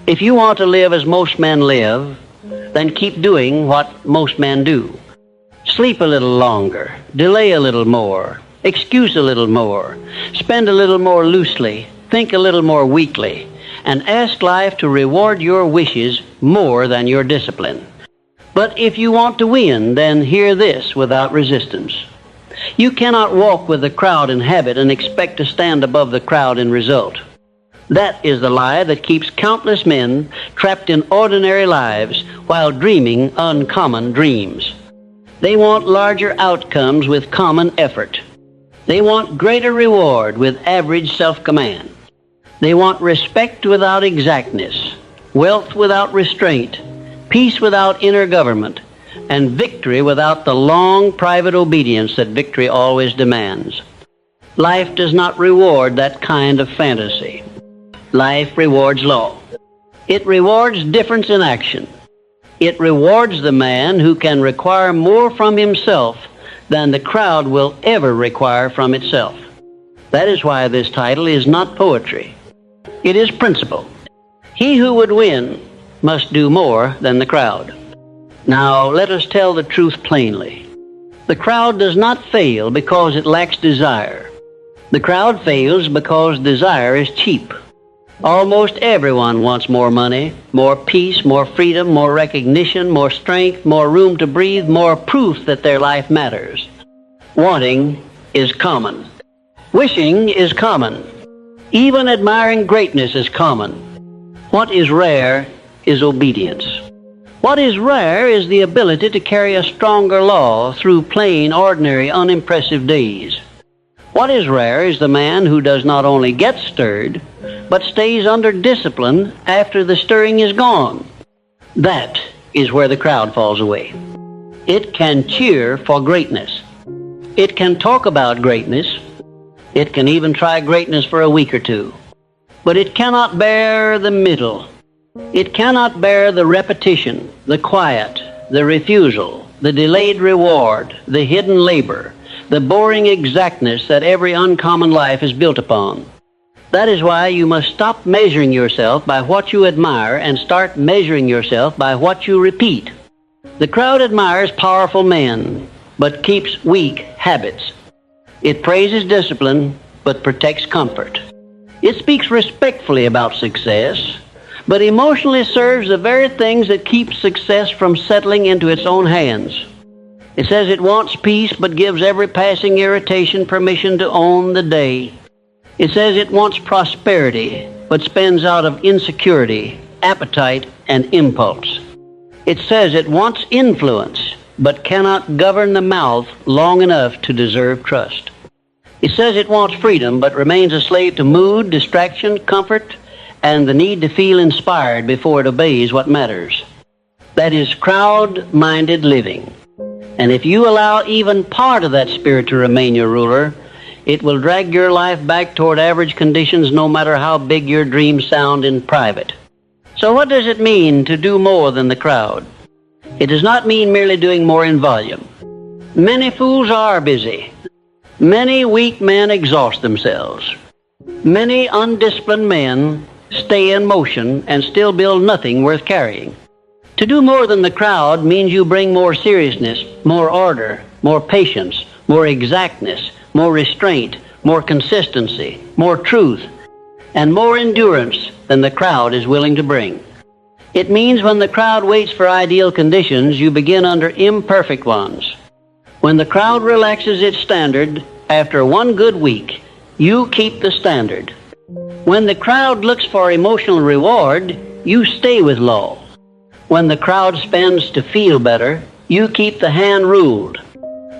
If you want to live as most men live, then keep doing what most men do. Sleep a little longer, delay a little more, excuse a little more, spend a little more loosely, think a little more weakly, and ask life to reward your wishes more than your discipline. But if you want to win, then hear this without resistance. You cannot walk with the crowd in habit and expect to stand above the crowd in result. That is the lie that keeps countless men trapped in ordinary lives while dreaming uncommon dreams. They want larger outcomes with common effort. They want greater reward with average self-command. They want respect without exactness, wealth without restraint, peace without inner government, and victory without the long private obedience that victory always demands. Life does not reward that kind of fantasy. Life rewards law. It rewards difference in action. It rewards the man who can require more from himself than the crowd will ever require from itself. That is why this title is not poetry. It is principle. He who would win must do more than the crowd. Now, let us tell the truth plainly. The crowd does not fail because it lacks desire. The crowd fails because desire is cheap. Almost everyone wants more money, more peace, more freedom, more recognition, more strength, more room to breathe, more proof that their life matters. Wanting is common. Wishing is common. Even admiring greatness is common. What is rare is obedience. What is rare is the ability to carry a stronger law through plain, ordinary, unimpressive days. What is rare is the man who does not only get stirred, but stays under discipline after the stirring is gone. That is where the crowd falls away. It can cheer for greatness. It can talk about greatness. It can even try greatness for a week or two. But it cannot bear the middle. It cannot bear the repetition, the quiet, the refusal, the delayed reward, the hidden labor, the boring exactness that every uncommon life is built upon. That is why you must stop measuring yourself by what you admire and start measuring yourself by what you repeat. The crowd admires powerful men, but keeps weak habits. It praises discipline, but protects comfort. It speaks respectfully about success, but emotionally serves the very things that keep success from settling into its own hands. It says it wants peace, but gives every passing irritation permission to own the day. It says it wants prosperity, but spends out of insecurity, appetite, and impulse. It says it wants influence, but cannot govern the mouth long enough to deserve trust. It says it wants freedom, but remains a slave to mood, distraction, comfort, and the need to feel inspired before it obeys what matters. That is crowd-minded living. And if you allow even part of that spirit to remain your ruler, it will drag your life back toward average conditions no matter how big your dreams sound in private. So what does it mean to do more than the crowd? It does not mean merely doing more in volume. Many fools are busy. Many weak men exhaust themselves. Many undisciplined men stay in motion and still build nothing worth carrying. To do more than the crowd means you bring more seriousness, more order, more patience, more exactness, more restraint, more consistency, more truth, and more endurance than the crowd is willing to bring. It means when the crowd waits for ideal conditions, you begin under imperfect ones. When the crowd relaxes its standard, after one good week, you keep the standard. When the crowd looks for emotional reward, you stay with law. When the crowd spends to feel better, you keep the hand ruled.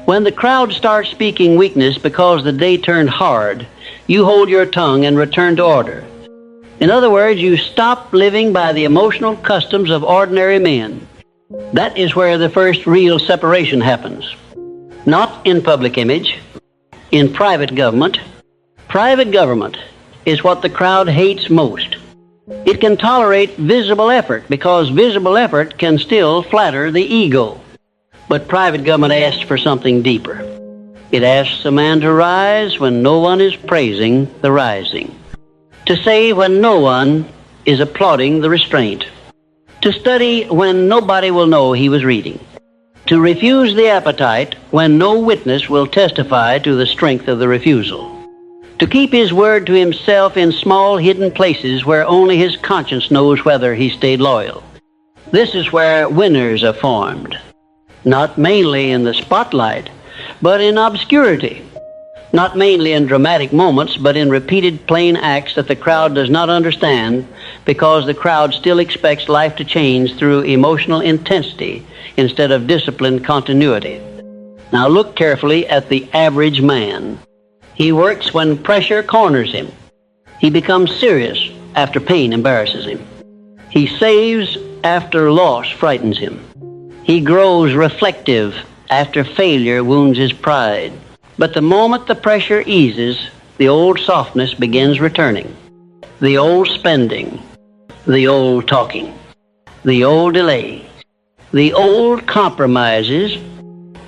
When the crowd starts speaking weakness because the day turned hard, you hold your tongue and return to order. In other words, you stop living by the emotional customs of ordinary men. That is where the first real separation happens. Not in public image, in private government. Private government is what the crowd hates most. It can tolerate visible effort because visible effort can still flatter the ego. But private government asks for something deeper. It asks a man to rise when no one is praising the rising. To say when no one is applauding the restraint. To study when nobody will know he was reading. To refuse the appetite when no witness will testify to the strength of the refusal. To keep his word to himself in small hidden places where only his conscience knows whether he stayed loyal. This is where winners are formed. Not mainly in the spotlight, but in obscurity. Not mainly in dramatic moments, but in repeated plain acts that the crowd does not understand because the crowd still expects life to change through emotional intensity instead of disciplined continuity. Now look carefully at the average man. He works when pressure corners him. He becomes serious after pain embarrasses him. He saves after loss frightens him. He grows reflective after failure wounds his pride. But the moment the pressure eases, the old softness begins returning. The old spending, the old talking, the old delay, the old compromises.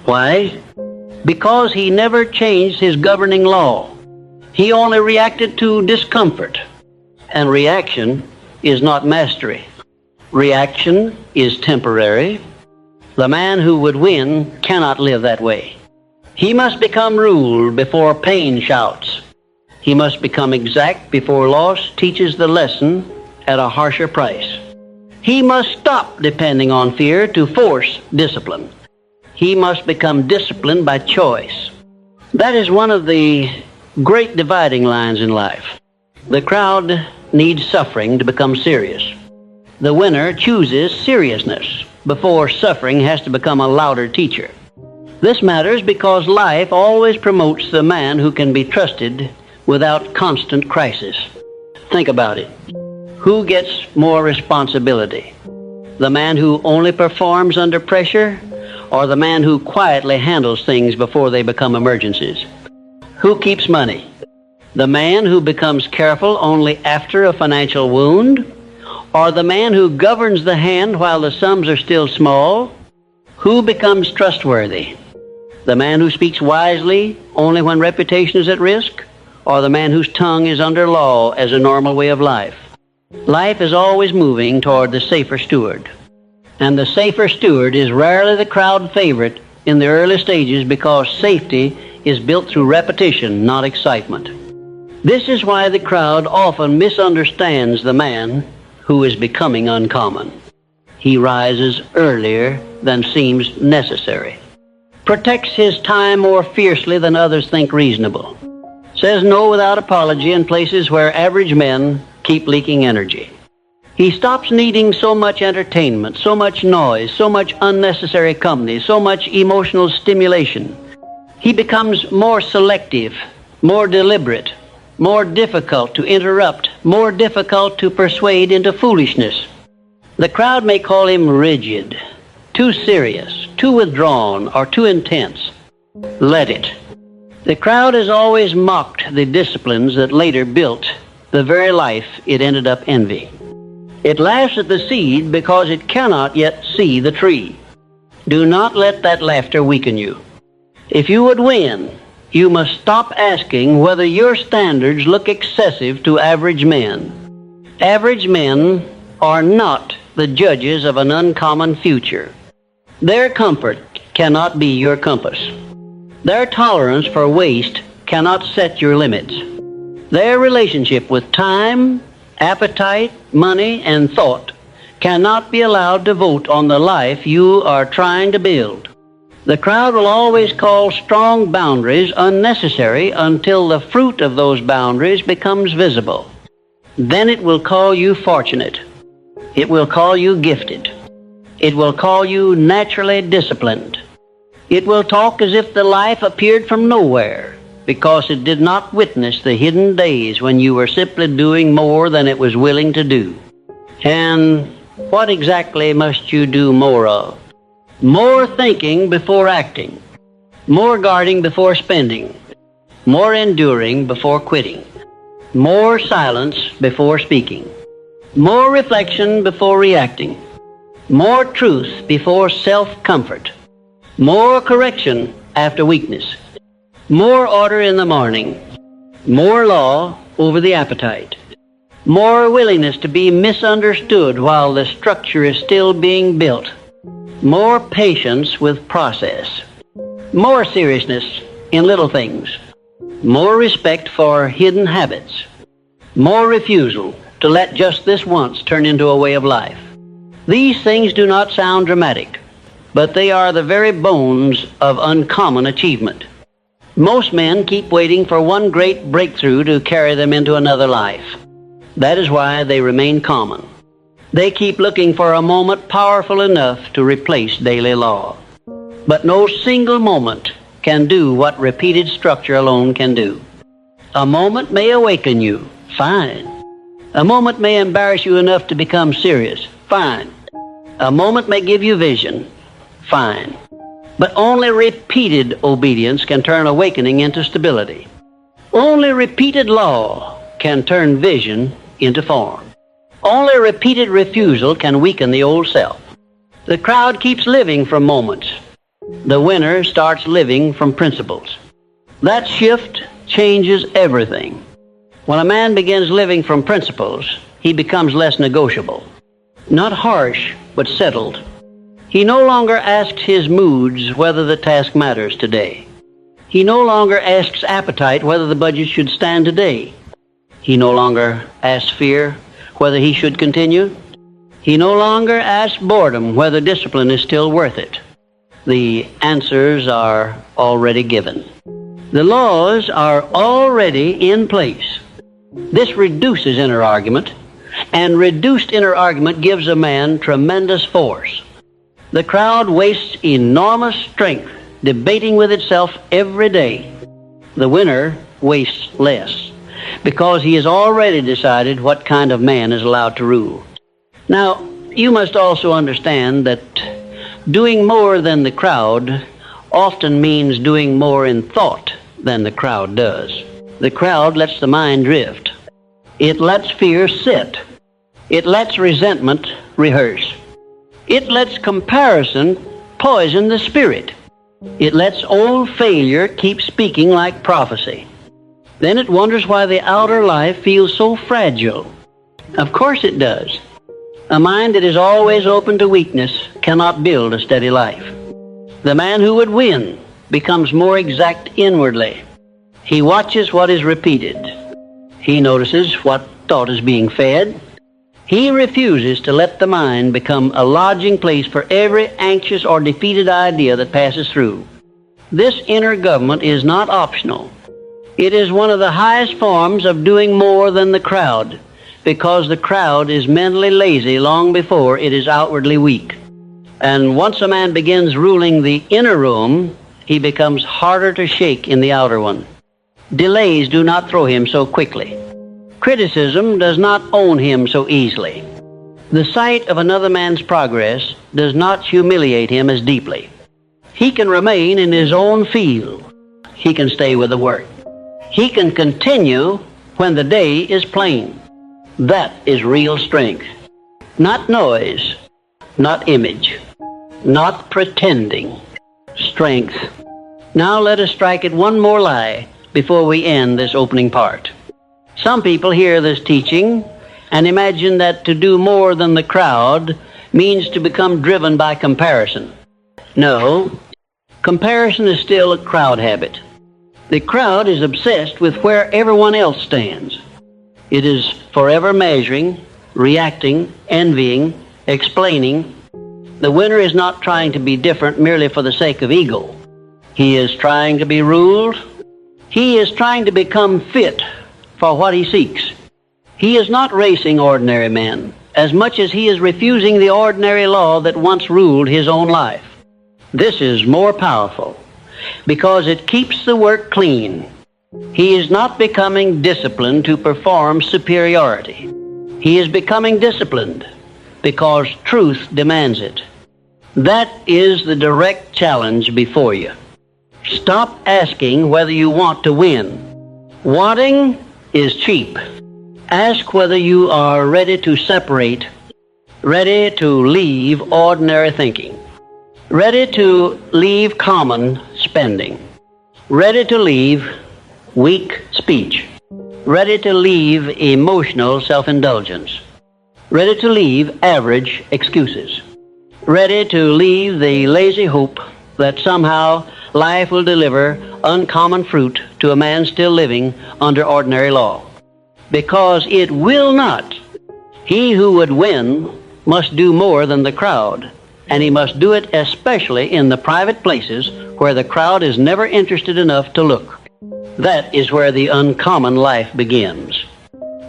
Why? Because he never changed his governing law. He only reacted to discomfort. And reaction is not mastery. Reaction is temporary. The man who would win cannot live that way. He must become ruled before pain shouts. He must become exact before loss teaches the lesson at a harsher price. He must stop depending on fear to force discipline. He must become disciplined by choice. That is one of the great dividing lines in life. The crowd needs suffering to become serious. The winner chooses seriousness before suffering has to become a louder teacher. This matters because life always promotes the man who can be trusted without constant crisis. Think about it. Who gets more responsibility? The man who only performs under pressure, or the man who quietly handles things before they become emergencies? Who keeps money? The man who becomes careful only after a financial wound, or the man who governs the hand while the sums are still small? Who becomes trustworthy? The man who speaks wisely only when reputation is at risk, or the man whose tongue is under law as a normal way of life? Life is always moving toward the safer steward. And the safer steward is rarely the crowd favorite in the early stages because safety is built through repetition, not excitement. This is why the crowd often misunderstands the man who is becoming uncommon. He rises earlier than seems necessary, protects his time more fiercely than others think reasonable, says no without apology in places where average men keep leaking energy. He stops needing so much entertainment, so much noise, so much unnecessary company, so much emotional stimulation. He becomes more selective, more deliberate, more difficult to interrupt, more difficult to persuade into foolishness. The crowd may call him rigid, too serious, too withdrawn, or too intense. Let it. The crowd has always mocked the disciplines that later built the very life it ended up envying. It laughs at the seed because it cannot yet see the tree. Do not let that laughter weaken you. If you would win, you must stop asking whether your standards look excessive to average men. Average men are not the judges of an uncommon future. Their comfort cannot be your compass. Their tolerance for waste cannot set your limits. Their relationship with time, appetite, money, and thought cannot be allowed to vote on the life you are trying to build. The crowd will always call strong boundaries unnecessary until the fruit of those boundaries becomes visible. Then it will call you fortunate. It will call you gifted. It will call you naturally disciplined. It will talk as if the life appeared from nowhere, because it did not witness the hidden days when you were simply doing more than it was willing to do. And what exactly must you do more of? More thinking before acting, more guarding before spending, more enduring before quitting, more silence before speaking, more reflection before reacting, more truth before self-comfort, more correction after weakness, more order in the morning, more law over the appetite, more willingness to be misunderstood while the structure is still being built, more patience with process, more seriousness in little things, more respect for hidden habits, more refusal to let just this once turn into a way of life. These things do not sound dramatic, but they are the very bones of uncommon achievement. Most men keep waiting for one great breakthrough to carry them into another life. That is why they remain common. They keep looking for a moment powerful enough to replace daily law. But no single moment can do what repeated structure alone can do. A moment may awaken you, fine. A moment may embarrass you enough to become serious, fine. A moment may give you vision, fine. But only repeated obedience can turn awakening into stability. Only repeated law can turn vision into form. Only repeated refusal can weaken the old self. The crowd keeps living from moments. The winner starts living from principles. That shift changes everything. When a man begins living from principles, he becomes less negotiable. Not harsh, but settled. He no longer asks his moods whether the task matters today. He no longer asks appetite whether the budget should stand today. He no longer asks fear whether he should continue. He no longer asks boredom whether discipline is still worth it. The answers are already given. The laws are already in place. This reduces inner argument, and reduced inner argument gives a man tremendous force. The crowd wastes enormous strength debating with itself every day. The winner wastes less, because he has already decided what kind of man is allowed to rule. Now, you must also understand that doing more than the crowd often means doing more in thought than the crowd does. The crowd lets the mind drift. It lets fear sit. It lets resentment rehearse. It lets comparison poison the spirit. It lets old failure keep speaking like prophecy. Then it wonders why the outer life feels so fragile. Of course it does. A mind that is always open to weakness cannot build a steady life. The man who would win becomes more exact inwardly. He watches what is repeated. He notices what thought is being fed. He refuses to let the mind become a lodging place for every anxious or defeated idea that passes through. This inner government is not optional. It is one of the highest forms of doing more than the crowd, because the crowd is mentally lazy long before it is outwardly weak. And once a man begins ruling the inner room, he becomes harder to shake in the outer one. Delays do not throw him so quickly. Criticism does not own him so easily. The sight of another man's progress does not humiliate him as deeply. He can remain in his own field. He can stay with the work. He can continue when the day is plain. That is real strength. Not noise, not image, not pretending. Strength. Now let us strike at one more lie before we end this opening part. Some people hear this teaching and imagine that to do more than the crowd means to become driven by comparison. No, comparison is still a crowd habit. The crowd is obsessed with where everyone else stands. It is forever measuring, reacting, envying, explaining. The winner is not trying to be different merely for the sake of ego. He is trying to be ruled. He is trying to become fit for what he seeks. He is not racing ordinary men as much as he is refusing the ordinary law that once ruled his own life. This is more powerful because it keeps the work clean. He is not becoming disciplined to perform superiority. He is becoming disciplined because truth demands it. That is the direct challenge before you. Stop asking whether you want to win. Wanting is cheap. Ask whether you are ready to separate, ready to leave ordinary thinking, ready to leave common spending, ready to leave weak speech, ready to leave emotional self-indulgence, ready to leave average excuses, ready to leave the lazy hope that somehow life will deliver uncommon fruit to a man still living under ordinary law. Because it will not. He who would win must do more than the crowd, and he must do it especially in the private places where the crowd is never interested enough to look. That is where the uncommon life begins.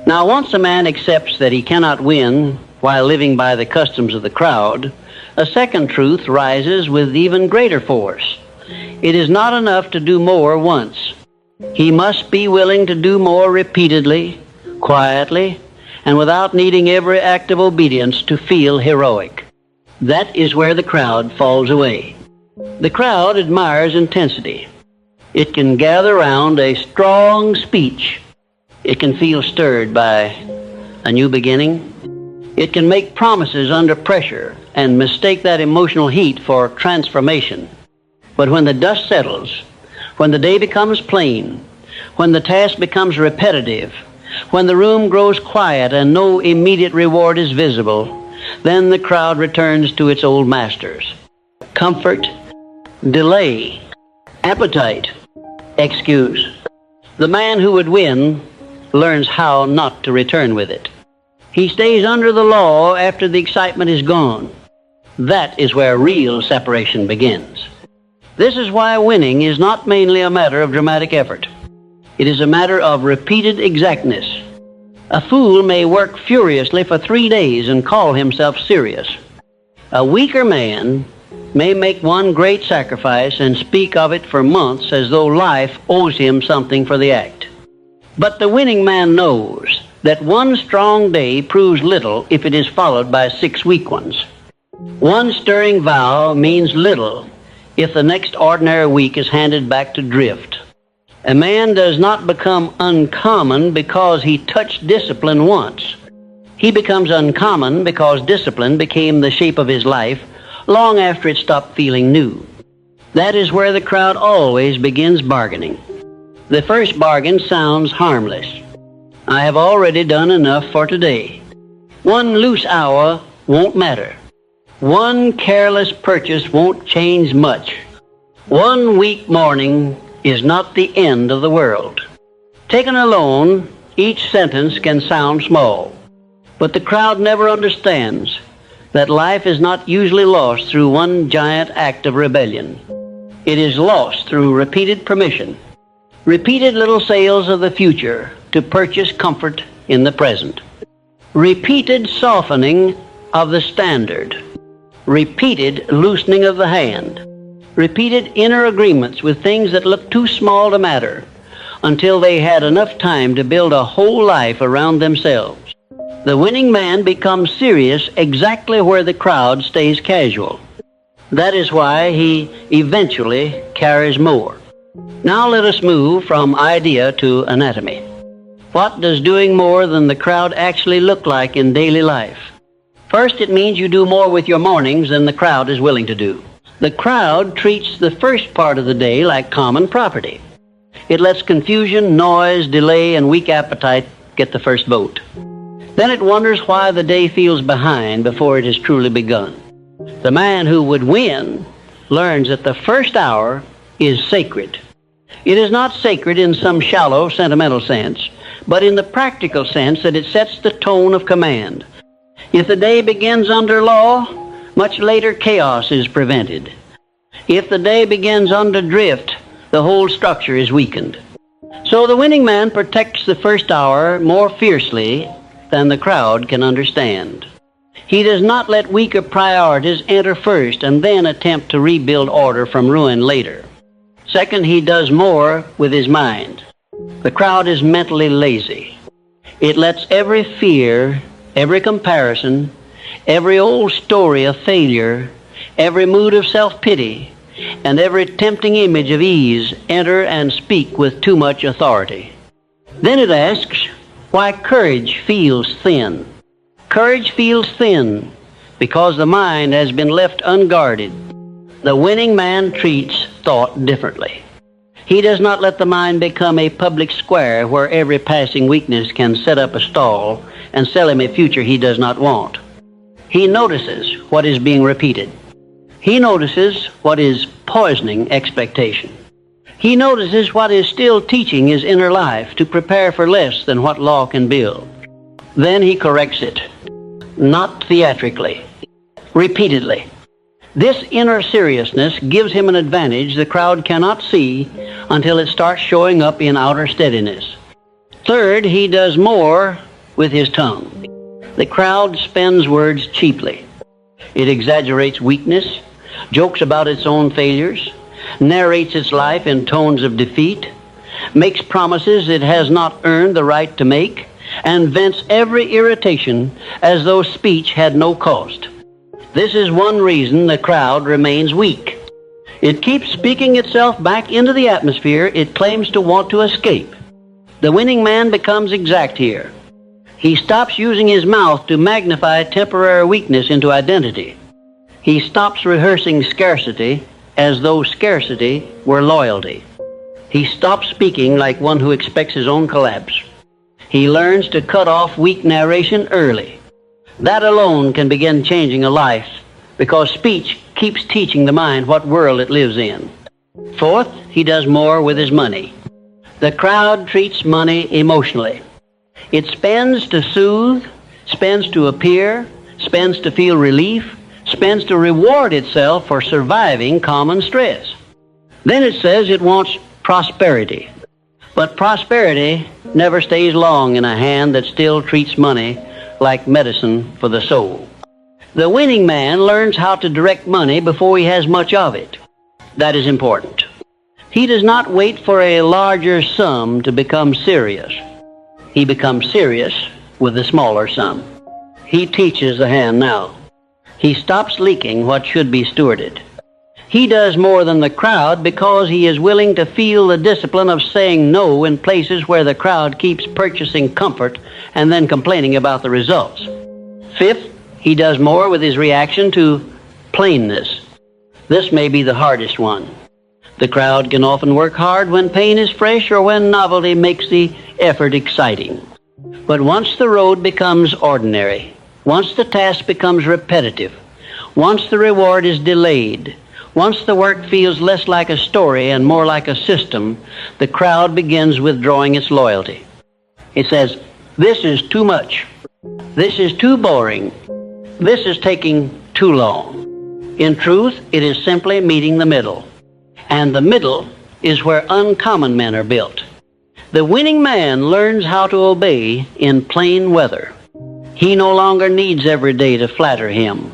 Now, once a man accepts that he cannot win while living by the customs of the crowd, a second truth rises with even greater force. It is not enough to do more once. He must be willing to do more repeatedly, quietly, and without needing every act of obedience to feel heroic. That is where the crowd falls away. The crowd admires intensity. It can gather round a strong speech. It can feel stirred by a new beginning. It can make promises under pressure and mistake that emotional heat for transformation. But when the dust settles, when the day becomes plain, when the task becomes repetitive, when the room grows quiet and no immediate reward is visible, then the crowd returns to its old masters. Comfort, delay, appetite, excuse. The man who would win learns how not to return with it. He stays under the law after the excitement is gone. That is where real separation begins. This is why winning is not mainly a matter of dramatic effort. It is a matter of repeated exactness. A fool may work furiously for 3 days and call himself serious. A weaker man may make one great sacrifice and speak of it for months as though life owes him something for the act. But the winning man knows that one strong day proves little if it is followed by 6 weak ones. One stirring vow means little if the next ordinary week is handed back to drift. A man does not become uncommon because he touched discipline once. He becomes uncommon because discipline became the shape of his life long after it stopped feeling new. That is where the crowd always begins bargaining. The first bargain sounds harmless. I have already done enough for today. One loose hour won't matter. One careless purchase won't change much. One weak morning is not the end of the world. Taken alone, each sentence can sound small. But the crowd never understands that life is not usually lost through one giant act of rebellion. It is lost through repeated permission, repeated little sales of the future to purchase comfort in the present, repeated softening of the standard, repeated loosening of the hand, repeated inner agreements with things that looked too small to matter until they had enough time to build a whole life around themselves. The winning man becomes serious exactly where the crowd stays casual. That is why he eventually carries more. Now let us move from idea to anatomy. What does doing more than the crowd actually look like in daily life? First, it means you do more with your mornings than the crowd is willing to do. The crowd treats the first part of the day like common property. It lets confusion, noise, delay, and weak appetite get the first vote. Then it wonders why the day feels behind before it has truly begun. The man who would win learns that the first hour is sacred. It is not sacred in some shallow, sentimental sense, but in the practical sense that it sets the tone of command. If the day begins under law, much later chaos is prevented. If the day begins under drift, the whole structure is weakened. So the winning man protects the first hour more fiercely than the crowd can understand. He does not let weaker priorities enter first and then attempt to rebuild order from ruin later. Second, he does more with his mind. The crowd is mentally lazy. It lets every fear, every comparison, every old story of failure, every mood of self-pity, and every tempting image of ease enter and speak with too much authority. Then it asks why courage feels thin. Courage feels thin because the mind has been left unguarded. The winning man treats thought differently. He does not let the mind become a public square where every passing weakness can set up a stall and sell him a future he does not want. He notices what is being repeated. He notices what is poisoning expectation. He notices what is still teaching his inner life to prepare for less than what law can build. Then he corrects it, not theatrically, repeatedly. This inner seriousness gives him an advantage the crowd cannot see until it starts showing up in outer steadiness. Third, he does more with his tongue. The crowd spends words cheaply. It exaggerates weakness, jokes about its own failures, narrates its life in tones of defeat, makes promises it has not earned the right to make, and vents every irritation as though speech had no cost. This is one reason the crowd remains weak. It keeps speaking itself back into the atmosphere it claims to want to escape. The winning man becomes exact here. He stops using his mouth to magnify temporary weakness into identity. He stops rehearsing scarcity as though scarcity were loyalty. He stops speaking like one who expects his own collapse. He learns to cut off weak narration early. That alone can begin changing a life, because speech keeps teaching the mind what world it lives in. Fourth, he does more with his money. The crowd treats money emotionally. It spends to soothe, spends to appear, spends to feel relief, spends to reward itself for surviving common stress. Then it says it wants prosperity. But prosperity never stays long in a hand that still treats money like medicine for the soul. The winning man learns how to direct money before he has much of it. That is important. He does not wait for a larger sum to become serious. He becomes serious with the smaller sum. He teaches the hand now. He stops leaking what should be stewarded. He does more than the crowd because he is willing to feel the discipline of saying no in places where the crowd keeps purchasing comfort and then complaining about the results. Fifth, he does more with his reaction to plainness. This may be the hardest one. The crowd can often work hard when pain is fresh or when novelty makes the effort exciting. But once the road becomes ordinary, once the task becomes repetitive, once the reward is delayed, once the work feels less like a story and more like a system, the crowd begins withdrawing its loyalty. It says, "This is too much. This is too boring. This is taking too long." In truth, it is simply meeting the middle. And the middle is where uncommon men are built. The winning man learns how to obey in plain weather. He no longer needs every day to flatter him.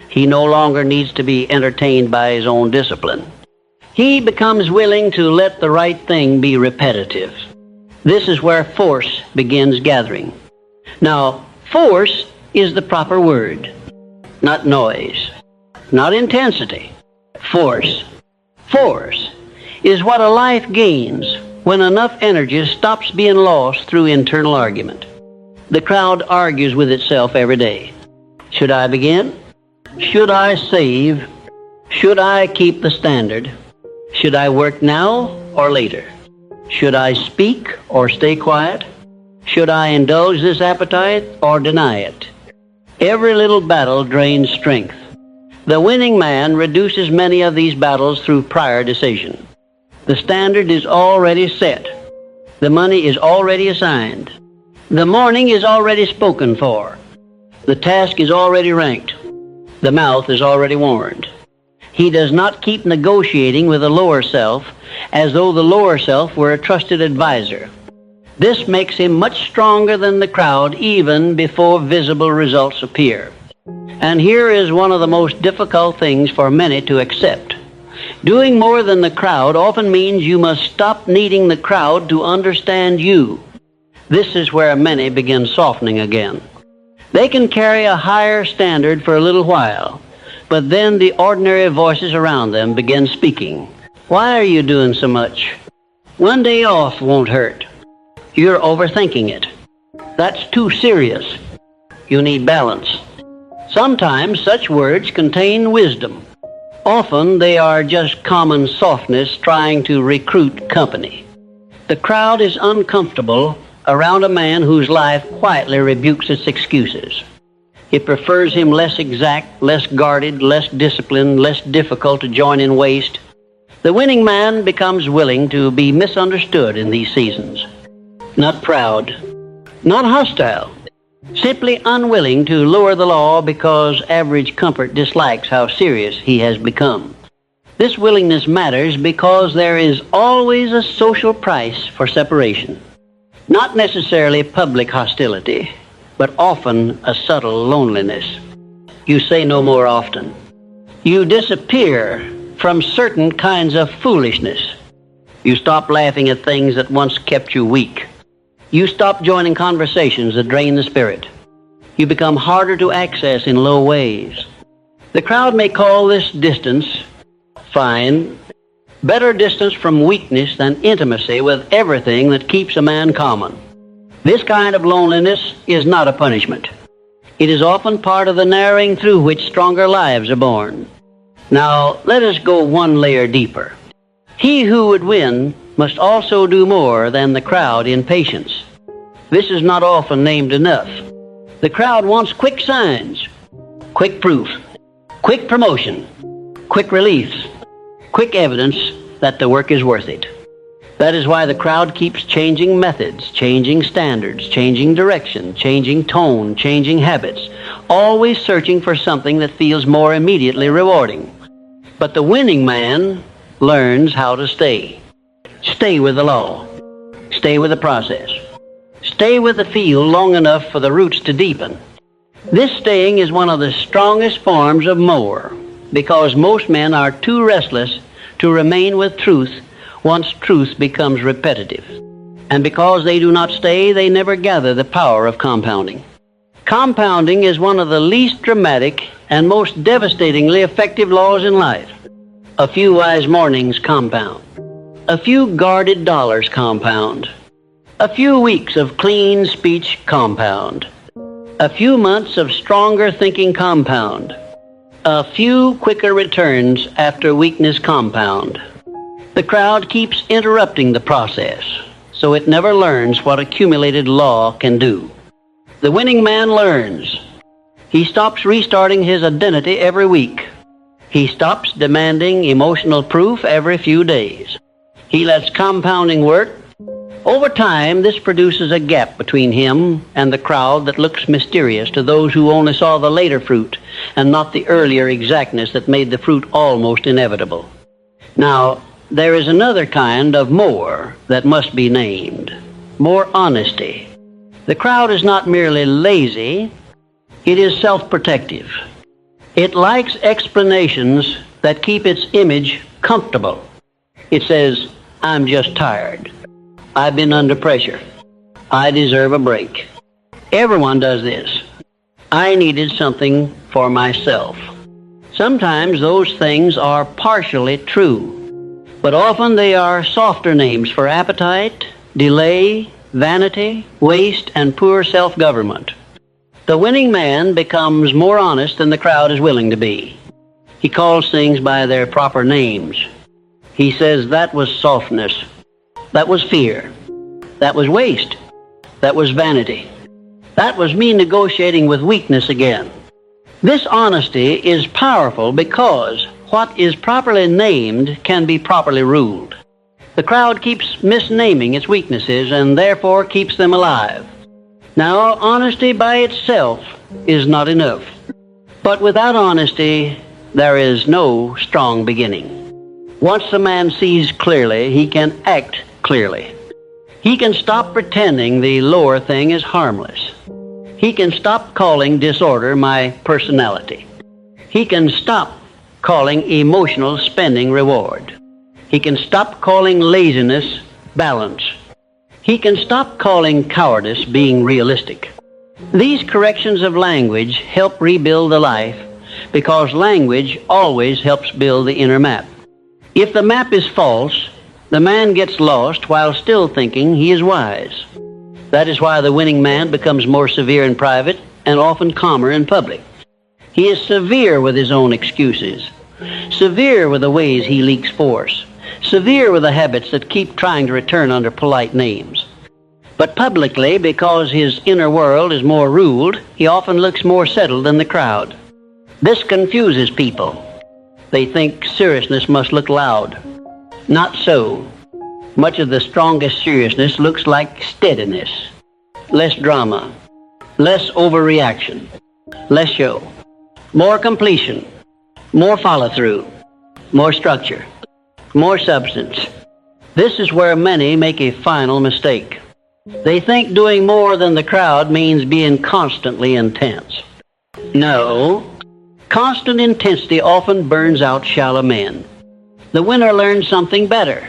He no longer needs to be entertained by his own discipline. He becomes willing to let the right thing be repetitive. This is where force begins gathering. Now, force is the proper word, not noise, not intensity. Force. Force is what a life gains when enough energy stops being lost through internal argument. The crowd argues with itself every day. Should I begin? Should I save? Should I keep the standard? Should I work now or later? Should I speak or stay quiet? Should I indulge this appetite or deny it? Every little battle drains strength. The winning man reduces many of these battles through prior decision. The standard is already set. The money is already assigned. The morning is already spoken for. The task is already ranked. The mouth is already warned. He does not keep negotiating with the lower self as though the lower self were a trusted advisor. This makes him much stronger than the crowd even before visible results appear. And here is one of the most difficult things for many to accept. Doing more than the crowd often means you must stop needing the crowd to understand you. This is where many begin softening again. They can carry a higher standard for a little while, but then the ordinary voices around them begin speaking. Why are you doing so much? One day off won't hurt. You're overthinking it. That's too serious. You need balance. Sometimes such words contain wisdom. Often they are just common softness trying to recruit company. The crowd is uncomfortable around a man whose life quietly rebukes its excuses. It prefers him less exact, less guarded, less disciplined, less difficult to join in waste. The winning man becomes willing to be misunderstood in these seasons. Not proud, not hostile, simply unwilling to lower the law because average comfort dislikes how serious he has become. This willingness matters because there is always a social price for separation. Not necessarily public hostility, but often a subtle loneliness. You say no more often. You disappear from certain kinds of foolishness. You stop laughing at things that once kept you weak. You stop joining conversations that drain the spirit. You become harder to access in low ways. The crowd may call this distance fine, better distance from weakness than intimacy with everything that keeps a man common. This kind of loneliness is not a punishment. It is often part of the narrowing through which stronger lives are born. Now, let us go one layer deeper. He who would win must also do more than the crowd in patience. This is not often named enough. The crowd wants quick signs, quick proof, quick promotion, quick reliefs, quick evidence that the work is worth it. That is why the crowd keeps changing methods, changing standards, changing direction, changing tone, changing habits, always searching for something that feels more immediately rewarding. But the winning man learns how to stay. Stay with the law. Stay with the process. Stay with the field long enough for the roots to deepen. This staying is one of the strongest forms of more, because most men are too restless to remain with truth once truth becomes repetitive. And because they do not stay, they never gather the power of compounding. Compounding is one of the least dramatic and most devastatingly effective laws in life. A few wise mornings compound. A few guarded dollars compound. A few weeks of clean speech compound. A few months of stronger thinking compound. A few quicker returns after weakness compound. The crowd keeps interrupting the process, so it never learns what accumulated law can do. The winning man learns. He stops restarting his identity every week. He stops demanding emotional proof every few days. He lets compounding work. Over time, this produces a gap between him and the crowd that looks mysterious to those who only saw the later fruit and not the earlier exactness that made the fruit almost inevitable. Now, there is another kind of more that must be named. More honesty. The crowd is not merely lazy, it is self-protective. It likes explanations that keep its image comfortable. It says, I'm just tired. I've been under pressure. I deserve a break. Everyone does this. I needed something for myself. Sometimes those things are partially true, but often they are softer names for appetite, delay, vanity, waste, and poor self-government. The winning man becomes more honest than the crowd is willing to be. He calls things by their proper names. He says that was softness. That was fear. That was waste. That was vanity. That was me negotiating with weakness again. This honesty is powerful because what is properly named can be properly ruled. The crowd keeps misnaming its weaknesses and therefore keeps them alive. Now, honesty by itself is not enough. But without honesty, there is no strong beginning. Once a man sees clearly, he can act clearly. He can stop pretending the lower thing is harmless. He can stop calling disorder my personality. He can stop calling emotional spending reward. He can stop calling laziness balance. He can stop calling cowardice being realistic. These corrections of language help rebuild the life because language always helps build the inner map. If the map is false, the man gets lost while still thinking he is wise. That is why the winning man becomes more severe in private and often calmer in public. He is severe with his own excuses, severe with the ways he leaks force, severe with the habits that keep trying to return under polite names. But publicly, because his inner world is more ruled, he often looks more settled than the crowd. This confuses people. They think seriousness must look loud. Not so. Much of the strongest seriousness looks like steadiness. Less drama. Less overreaction. Less show. More completion. More follow-through. More structure. More substance. This is where many make a final mistake. They think doing more than the crowd means being constantly intense. No. Constant intensity often burns out shallow men. The winner learns something better.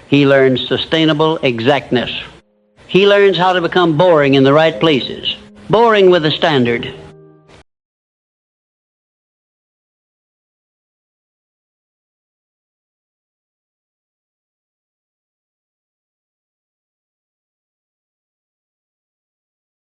He learns sustainable exactness. He learns how to become boring in the right places, boring with a standard,